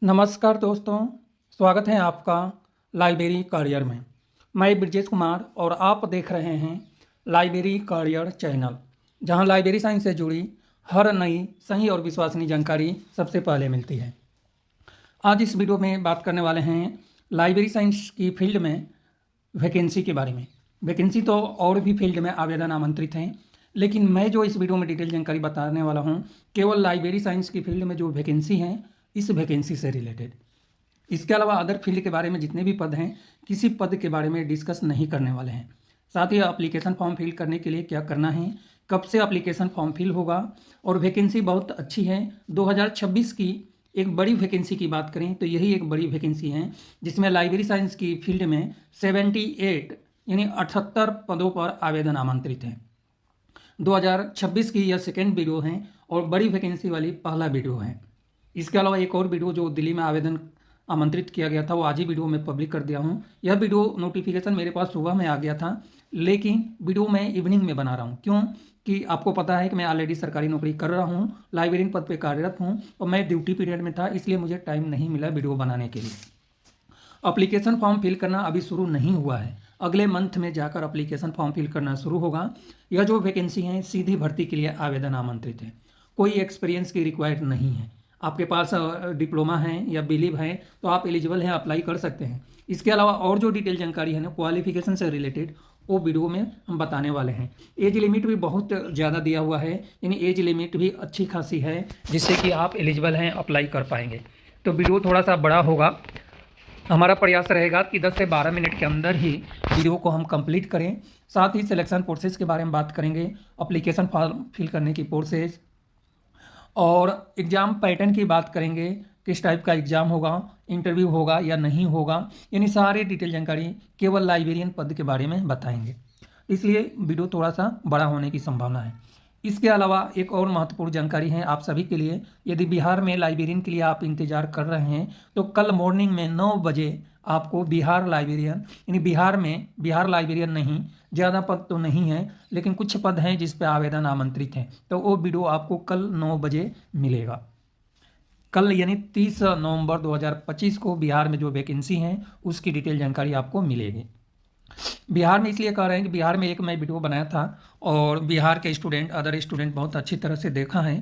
नमस्कार दोस्तों, स्वागत है आपका लाइब्रेरी करियर में। मैं ब्रजेश कुमार और आप देख रहे हैं लाइब्रेरी करियर चैनल, जहां लाइब्रेरी साइंस से जुड़ी हर नई सही और विश्वसनीय जानकारी सबसे पहले मिलती है। आज इस वीडियो में बात करने वाले हैं लाइब्रेरी साइंस की फील्ड में वैकेंसी के बारे में। वैकेंसी तो और भी फील्ड में आवेदन आमंत्रित हैं, लेकिन मैं जो इस वीडियो में डिटेल जानकारी बताने वाला हूं, केवल लाइब्रेरी साइंस की फील्ड में जो वैकेंसी हैं इस वैकेंसी से रिलेटेड। इसके अलावा अदर फील्ड के बारे में जितने भी पद हैं, किसी पद के बारे में डिस्कस नहीं करने वाले हैं। साथ ही एप्लीकेशन फॉर्म फिल करने के लिए क्या करना है, कब से एप्लीकेशन फॉर्म फिल होगा, और वैकेंसी बहुत अच्छी है। 2026 की एक बड़ी वैकेंसी की बात करें तो यही एक बड़ी वैकेंसी है, जिसमें लाइब्रेरी साइंस की फील्ड में 78 यानी 78 पदों पर आवेदन आमंत्रित हैं। 2026 की यह सेकेंड वीडियो है और बड़ी वैकेंसी वाली पहला वीडियो है। इसके अलावा एक और वीडियो जो दिल्ली में आवेदन आमंत्रित किया गया था, वो आज ही वीडियो में पब्लिक कर दिया हूँ। यह वीडियो नोटिफिकेशन मेरे पास सुबह में आ गया था, लेकिन वीडियो मैं इवनिंग में बना रहा हूँ। क्यों कि आपको पता है कि मैं ऑलरेडी सरकारी नौकरी कर रहा हूँ, लाइब्रेरियन पद पे कार्यरत हूँ और मैं ड्यूटी पीरियड में था, इसलिए मुझे टाइम नहीं मिला वीडियो बनाने के लिए। एप्लीकेशन फॉर्म फिल करना अभी शुरू नहीं हुआ है, अगले मंथ में जाकर एप्लीकेशन फॉर्म फिल करना शुरू होगा। यह जो वैकेंसी है सीधी भर्ती के लिए आवेदन आमंत्रित है, कोई एक्सपीरियंस की रिक्वायर्ड नहीं है। आपके पास डिप्लोमा है या बिलीव है तो आप एलिजिबल हैं, अप्लाई कर सकते हैं। इसके अलावा और जो डिटेल जानकारी है ना क्वालिफिकेशन से रिलेटेड, वो वीडियो में हम बताने वाले हैं। एज लिमिट भी बहुत ज़्यादा दिया हुआ है, यानी एज लिमिट भी अच्छी खासी है, जिससे कि आप एलिजिबल हैं, अप्लाई कर पाएंगे। तो वीडियो थोड़ा सा बड़ा होगा। हमारा प्रयास रहेगा कि 10 से 12 मिनट के अंदर ही वीडियो को हम कंप्लीट करें। साथ ही सिलेक्शन प्रोसेस के बारे में बात करेंगे, एप्लीकेशन फॉर्म फिल करने की प्रोसेस, और एग्ज़ाम पैटर्न की बात करेंगे, किस टाइप का एग्ज़ाम होगा, इंटरव्यू होगा या नहीं होगा, यानी सारी डिटेल जानकारी केवल लाइब्रेरियन पद के बारे में बताएंगे। इसलिए वीडियो थोड़ा सा बड़ा होने की संभावना है। इसके अलावा एक और महत्वपूर्ण जानकारी है आप सभी के लिए। यदि बिहार में लाइब्रेरियन के लिए आप इंतज़ार कर रहे हैं तो कल मॉर्निंग में 9 बजे आपको बिहार लाइब्रेरियन, यानी बिहार में बिहार लाइब्रेरियन नहीं, ज़्यादा पद तो नहीं है लेकिन कुछ पद हैं जिस पर आवेदन आमंत्रित हैं, तो वो वीडियो आपको कल 9 बजे मिलेगा। कल यानी 30 नवंबर 2025 को बिहार में जो वैकेंसी हैं उसकी डिटेल जानकारी आपको मिलेगी। बिहार में इसलिए कह रहे हैं कि बिहार में एक मैं वीडियो बनाया था और बिहार के स्टूडेंट, अदर स्टूडेंट बहुत अच्छी तरह से देखा है।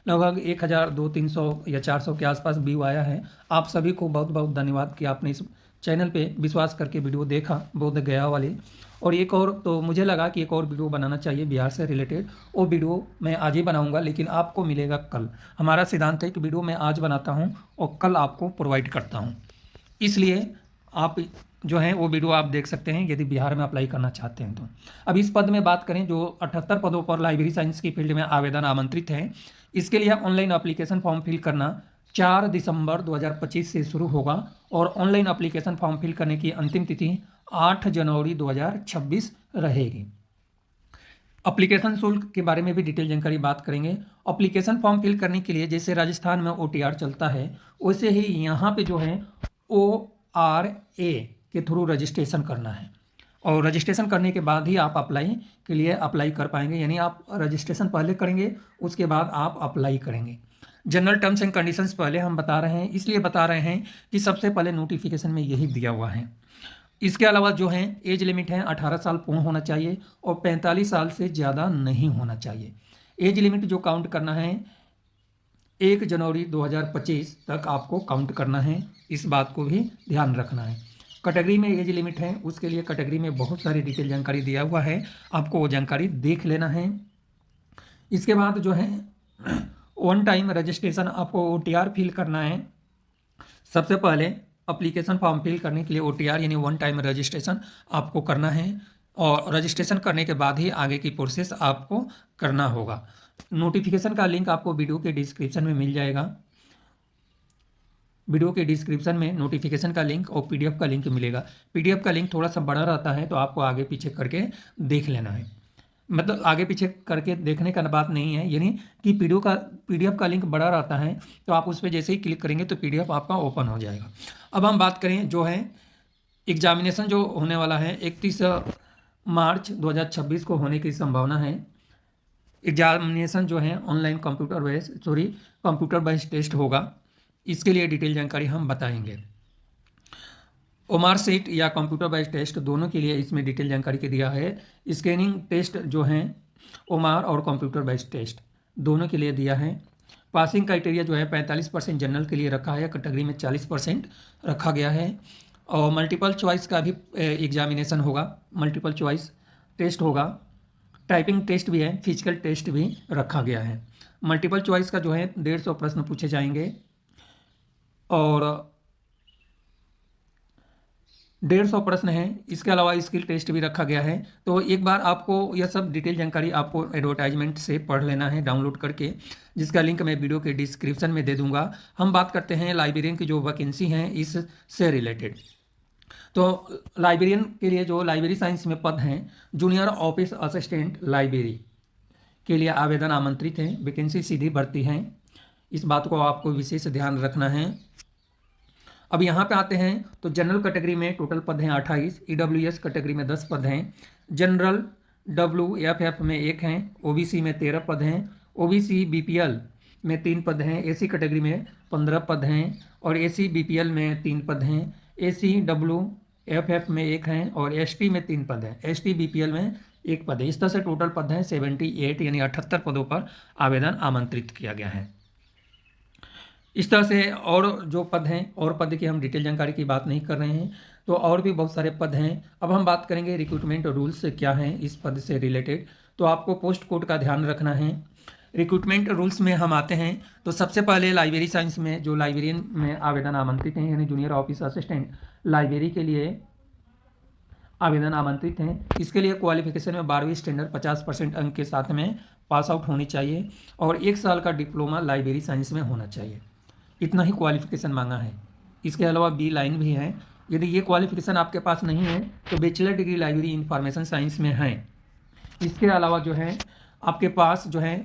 लगभग 1200-300 या 400 के आसपास व्यू आया है। आप सभी को बहुत बहुत धन्यवाद कि आपने इस चैनल पे विश्वास करके वीडियो देखा, बोध गया वाली। और एक और तो मुझे लगा कि एक और वीडियो बनाना चाहिए बिहार से रिलेटेड, वो वीडियो मैं आज ही बनाऊंगा, लेकिन आपको मिलेगा कल। हमारा सिद्धांत है कि वीडियो मैं आज बनाता हूं और कल आपको प्रोवाइड करता हूं, इसलिए आप जो हैं वो वीडियो आप देख सकते हैं यदि बिहार में अप्लाई करना चाहते हैं तो। अब इस पद में बात करें, जो 78 पदों पर लाइब्रेरी साइंस की फील्ड में आवेदन आमंत्रित हैं, इसके लिए ऑनलाइन एप्लीकेशन फॉर्म फिल करना 4 दिसंबर 2025 से शुरू होगा और ऑनलाइन एप्लीकेशन फॉर्म फिल करने की अंतिम तिथि 8 जनवरी 2026 रहेगी। एप्लीकेशन शुल्क के बारे में भी डिटेल जानकारी बात करेंगे। एप्लीकेशन फॉर्म फिल करने के लिए जैसे राजस्थान में OTR चलता है, वैसे ही यहाँ पे जो है ORA के थ्रू रजिस्ट्रेशन करना है, और रजिस्ट्रेशन करने के बाद ही आप अप्लाई के लिए अप्लाई कर पाएंगे, यानी आप रजिस्ट्रेशन पहले करेंगे उसके बाद आप अप्लाई करेंगे। जनरल टर्म्स एंड कंडीशंस पहले हम बता रहे हैं, इसलिए बता रहे हैं कि सबसे पहले नोटिफिकेशन में यही दिया हुआ है। इसके अलावा जो है एज लिमिट है 18 साल पूर्ण होना चाहिए और 45 साल से ज़्यादा नहीं होना चाहिए। एज लिमिट जो काउंट करना है 1 जनवरी 2025 तक आपको काउंट करना है, इस बात को भी ध्यान रखना है। कैटेगरी में एज लिमिट है, उसके लिए कैटेगरी में बहुत सारी डिटेल जानकारी दिया हुआ है, आपको वो जानकारी देख लेना है। इसके बाद जो है वन टाइम रजिस्ट्रेशन, आपको OTR फिल करना है। सबसे पहले एप्लीकेशन फॉर्म फिल करने के लिए OTR यानी वन टाइम रजिस्ट्रेशन आपको करना है, और रजिस्ट्रेशन करने के बाद ही आगे की प्रोसेस आपको करना होगा। नोटिफिकेशन का लिंक आपको वीडियो के डिस्क्रिप्शन में मिल जाएगा। वीडियो के डिस्क्रिप्शन में नोटिफिकेशन का लिंक और PDF का लिंक मिलेगा। PDF का लिंक थोड़ा सा बड़ा रहता है तो आपको आगे पीछे करके देख लेना है, मतलब आगे पीछे करके देखने का बात नहीं है, यानी कि PDF का लिंक बड़ा रहता है तो आप उस पर जैसे ही क्लिक करेंगे तो PDF आपका ओपन हो जाएगा। अब हम बात करें जो है एग्जामिनेशन जो होने वाला है 31 मार्च 2026 को होने की संभावना है। एग्जामिनेशन जो है ऑनलाइन कंप्यूटर बेस्ड टेस्ट होगा। इसके लिए डिटेल जानकारी हम बताएंगे। ओमार सीट या कंप्यूटर बेस्ड टेस्ट दोनों के लिए इसमें डिटेल जानकारी के दिया है। स्कैनिंग टेस्ट जो हैं ओमार और कंप्यूटर बेस्ड टेस्ट दोनों के लिए दिया है। पासिंग क्राइटेरिया जो है 45% जनरल के लिए रखा है, कैटेगरी में 40% रखा गया है। और मल्टीपल चॉइस का भी एग्जामिनेशन होगा, मल्टीपल चॉइस टेस्ट होगा। टाइपिंग टेस्ट भी है, फिजिकल टेस्ट भी रखा गया है। मल्टीपल चॉइस का जो है 150 प्रश्न पूछे जाएंगे और 150 प्रश्न हैं। इसके अलावा स्किल टेस्ट भी रखा गया है। तो एक बार आपको यह सब डिटेल जानकारी आपको एडवर्टाइजमेंट से पढ़ लेना है डाउनलोड करके, जिसका लिंक मैं वीडियो के डिस्क्रिप्शन में दे दूंगा। हम बात करते हैं लाइब्रेरियन की जो वैकेंसी हैं इससे रिलेटेड। तो लाइब्रेरियन के लिए जो लाइब्रेरी साइंस में पद हैं, जूनियर ऑफिस असिस्टेंट लाइब्रेरी के लिए आवेदन आमंत्रित हैं। वैकेंसी सीधी भर्ती हैं, इस बात को आपको विशेष ध्यान रखना है। अब यहाँ पे आते हैं तो जनरल कैटेगरी में टोटल पद हैं 28, ईडब्ल्यूएस कैटेगरी में 10 पद हैं, जनरल WFF में 1 हैं, ओबीसी में 13 पद हैं, ओबीसी बीपीएल में 3 पद हैं, एसी कैटेगरी में 15 पद हैं और एसी बीपीएल में 3 पद हैं, एसी WFF में 1 हैं और एसटी में 3 पद हैं, एसटी बीपीएल में 1 पद है। इस तरह से टोटल पद हैं 78 यानी 78 पदों पर आवेदन आमंत्रित किया गया है। इस तरह से और जो पद हैं, और पद की हम डिटेल जानकारी की बात नहीं कर रहे हैं, तो और भी बहुत सारे पद हैं। अब हम बात करेंगे रिक्रूटमेंट रूल्स क्या हैं इस पद से रिलेटेड। तो आपको पोस्ट कोड का ध्यान रखना है। रिक्रूटमेंट रूल्स में हम आते हैं तो सबसे पहले लाइब्रेरी साइंस में जो लाइब्रेरियन में आवेदन आमंत्रित हैं, यानी जूनियर ऑफिस असिस्टेंट लाइब्रेरी के लिए आवेदन आमंत्रित हैं। इसके लिए क्वालिफिकेशन में 12वीं स्टैंडर्ड 50% अंक के साथ में पास आउट होनी चाहिए और 1 साल का डिप्लोमा लाइब्रेरी साइंस में होना चाहिए। इतना ही क्वालिफिकेशन मांगा है। इसके अलावा बी लाइन भी है। यदि ये क्वालिफिकेशन आपके पास नहीं है तो bachelor degree library information science में है। इसके अलावा जो है आपके पास जो है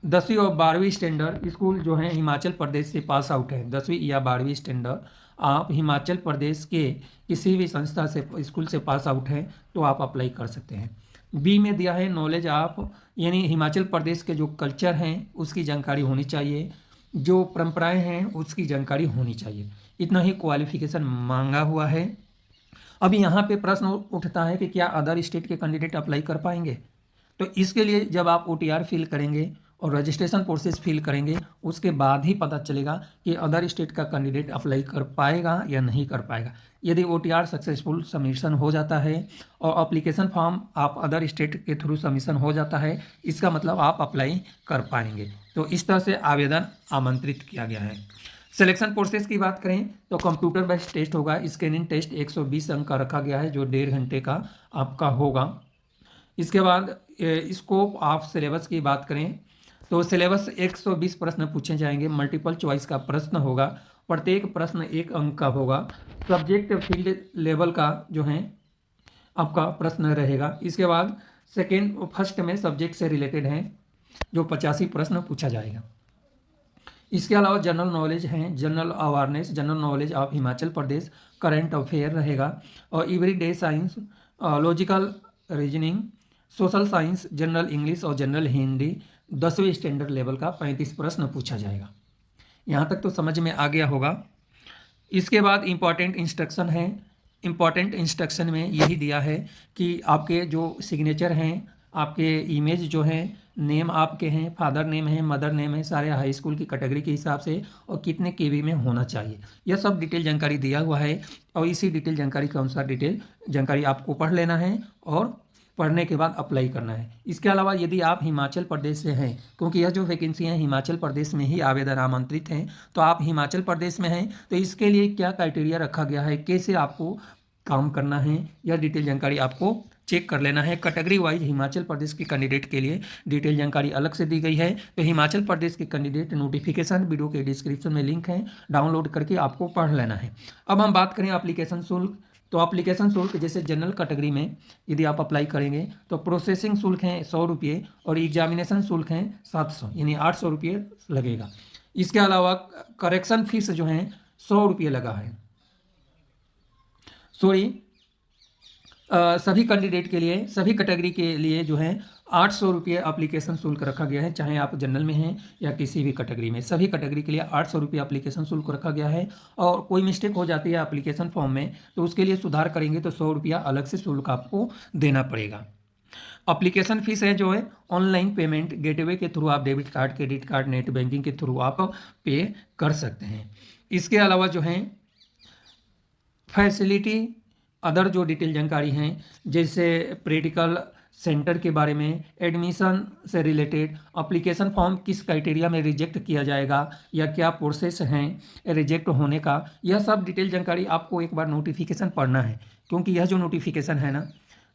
10वीं और 12वीं स्टैंडर्ड स्कूल जो है हिमाचल प्रदेश से पास आउट है। 10वीं या 12वीं स्टैंडर्ड आप हिमाचल प्रदेश के किसी भी संस्था से स्कूल से पास आउट हैं तो आप अप्लाई कर सकते हैं। बी में दिया है नॉलेज आप, यानी हिमाचल प्रदेश के जो कल्चर हैं उसकी जानकारी होनी चाहिए, जो परंपराएं हैं उसकी जानकारी होनी चाहिए। इतना ही क्वालिफिकेशन मांगा हुआ है। अब यहाँ पे प्रश्न उठता है कि क्या अदर स्टेट के कैंडिडेट अप्लाई कर पाएंगे। तो इसके लिए जब आप OTR फिल करेंगे और रजिस्ट्रेशन प्रोसेस फिल करेंगे उसके बाद ही पता चलेगा कि अदर स्टेट का कैंडिडेट अप्लाई कर पाएगा या नहीं कर पाएगा। यदि OTR सक्सेसफुल सबमिशन हो जाता है और एप्लीकेशन फॉर्म आप अदर स्टेट के थ्रू सबमिशन हो जाता है, इसका मतलब आप अप्लाई कर पाएंगे। तो इस तरह से आवेदन आमंत्रित किया गया है। सिलेक्शन प्रोसेस की बात करें तो कंप्यूटर बेस्ड टेस्ट होगा। स्कैनिंग टेस्ट 120 अंक का रखा गया है जो 1.5 घंटे का आपका होगा। इसके बाद स्कोप ऑफ सिलेबस की बात करें तो सिलेबस 120 प्रश्न पूछे जाएंगे। मल्टीपल चॉइस का प्रश्न होगा, प्रत्येक प्रश्न 1 अंक का होगा। सब्जेक्ट फील्ड लेवल का जो है आपका प्रश्न रहेगा। इसके बाद फर्स्ट में सब्जेक्ट से रिलेटेड है जो 85 प्रश्न पूछा जाएगा। इसके अलावा जनरल नॉलेज हैं, general awareness, general knowledge of Himachal Pradesh, current affair रहेगा और everyday science, logical reasoning, social science, general English और जनरल हिंदी 10वीं स्टैंडर्ड लेवल का 35 प्रश्न पूछा जाएगा। यहाँ तक तो समझ में आ गया होगा। इसके बाद इम्पॉर्टेंट इंस्ट्रक्शन है। इम्पॉर्टेंट इंस्ट्रक्शन में यही दिया है कि आपके जो सिग्नेचर हैं, आपके इमेज जो हैं, नेम आपके हैं, फादर नेम है, मदर नेम है, सारे हाई स्कूल की कैटेगरी के हिसाब से और कितने केवी में होना चाहिए, यह सब डिटेल जानकारी दिया हुआ है। और इसी डिटेल जानकारी के अनुसार डिटेल जानकारी आपको पढ़ लेना है और पढ़ने के बाद अप्लाई करना है। इसके अलावा यदि आप हिमाचल प्रदेश से हैं, क्योंकि यह जो वैकेंसी है हिमाचल प्रदेश में ही आवेदन आमंत्रित हैं, तो आप हिमाचल प्रदेश में हैं तो इसके लिए क्या क्राइटेरिया रखा गया है, कैसे आपको काम करना है, यह डिटेल जानकारी आपको चेक कर लेना है। कैटेगरी वाइज हिमाचल प्रदेश के कैंडिडेट के लिए डिटेल जानकारी अलग से दी गई है। तो हिमाचल प्रदेश के कैंडिडेट नोटिफिकेशन वीडियो के डिस्क्रिप्शन में लिंक है, डाउनलोड करके आपको पढ़ लेना है। अब हम बात करें एप्लीकेशन शुल्क। तो एप्लीकेशन शुल्क जैसे जनरल कैटेगरी में यदि आप अप्लाई करेंगे तो प्रोसेसिंग शुल्क हैं 100 रुपये और एग्जामिनेशन शुल्क हैं 700 यानी 800 रुपये लगेगा। इसके अलावा करेक्शन फीस जो है 100 रुपये लगा है। सॉरी, सभी कैंडिडेट के लिए, सभी कैटेगरी के लिए जो है ₹800 एप्लीकेशन शुल्क रखा गया है, चाहे आप जनरल में हैं या किसी भी कैटेगरी में, सभी कैटेगरी के लिए ₹800 एप्लीकेशन शुल्क रखा गया है। और कोई मिस्टेक हो जाती है एप्लीकेशन फॉर्म में तो उसके लिए सुधार करेंगे तो ₹100 अलग से शुल्क आपको देना पड़ेगा। एप्लीकेशन फीस है जो है ऑनलाइन पेमेंट गेटवे के थ्रू आप debit card, credit card, net banking के थ्रू आप पे कर सकते हैं। इसके अलावा जो है फैसिलिटी अदर जो डिटेल जानकारी हैं जैसे प्रैक्टिकल सेंटर के बारे में, एडमिशन से रिलेटेड, एप्लीकेशन फॉर्म किस क्राइटेरिया में रिजेक्ट किया जाएगा या क्या प्रोसेस हैं रिजेक्ट होने का, यह सब डिटेल जानकारी आपको एक बार नोटिफिकेशन पढ़ना है। क्योंकि यह जो नोटिफिकेशन है ना,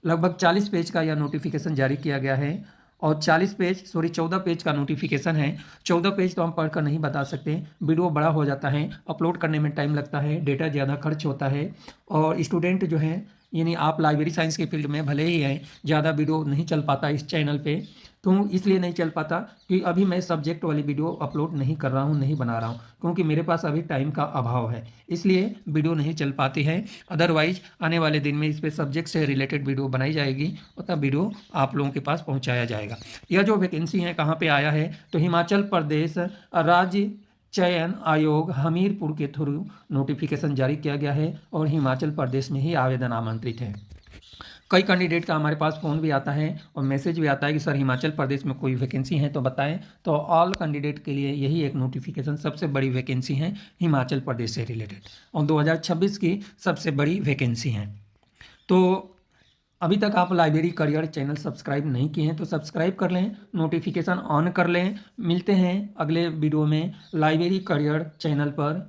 लगभग 40 पेज का यह नोटिफिकेशन जारी किया गया है और 14 पेज का नोटिफिकेशन है। 14 पेज तो हम पढ़कर नहीं बता सकते, वीडियो बड़ा हो जाता है, अपलोड करने में टाइम लगता है, डेटा ज़्यादा खर्च होता है और स्टूडेंट जो हैं यानी आप लाइब्रेरी साइंस के फील्ड में भले ही हैं, ज़्यादा वीडियो नहीं चल पाता इस चैनल पे, तो इसलिए नहीं चल पाता कि अभी मैं सब्जेक्ट वाली वीडियो अपलोड नहीं कर रहा हूँ, नहीं बना रहा हूँ, क्योंकि मेरे पास अभी टाइम का अभाव है, इसलिए वीडियो नहीं चल पाती है। अदरवाइज आने वाले दिन में इस पर सब्जेक्ट से रिलेटेड वीडियो बनाई जाएगी और तब वीडियो आप लोगों के पास पहुँचाया जाएगा। यह जो वैकेंसी है कहाँ पर आया है तो हिमाचल प्रदेश राज्य चयन आयोग हमीरपुर के थ्रू नोटिफिकेशन जारी किया गया है और हिमाचल प्रदेश में ही आवेदन आमंत्रित है। कई कैंडिडेट का हमारे पास फ़ोन भी आता है और मैसेज भी आता है कि सर हिमाचल प्रदेश में कोई वैकेंसी है तो बताएं। तो ऑल कैंडिडेट के लिए यही एक नोटिफिकेशन सबसे बड़ी वैकेंसी है हिमाचल प्रदेश से रिलेटेड और 2026 की सबसे बड़ी वैकेंसी है। तो अभी तक आप लाइब्रेरी करियर चैनल सब्सक्राइब नहीं किए हैं तो सब्सक्राइब कर लें, नोटिफिकेशन ऑन कर लें। मिलते हैं अगले वीडियो में लाइब्रेरी करियर चैनल पर।